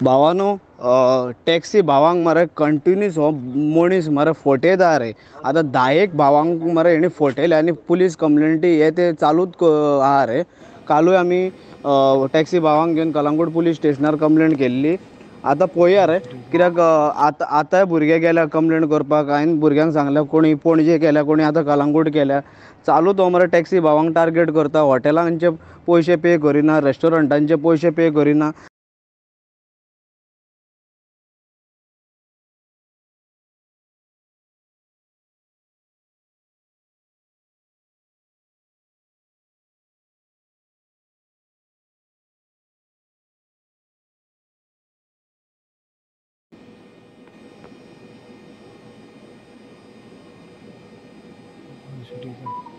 भावानो, taxi भावांक मरे continuous हो मनीस मरे फटयता रे. आतां 10 भावांक मरे हेणी फटयले आनी पुलीस कंप्लेंटी हे ते चालूच आहा रे. कालूय आमी टॅक्सी भावांक घेवन कलंगूट पुलीस स्टेशनार कंप्लेंट केल्ली. आतां पळोवया रे, कित्याक आतांय भुरगे गेल्या कंप्लेंट करपाक. हांवें भुरग्यांक सांगल्या कोणी पणजे केल्या, कोणी आतां कलंगूट केल्या. चालूच हो मरे टॅक्सी भावांक टार्गेट करता. हॉटेलांचे पयशे पे करिना, रेस्टॉरंटांचे पयशे पे करिना. ठीक आहे.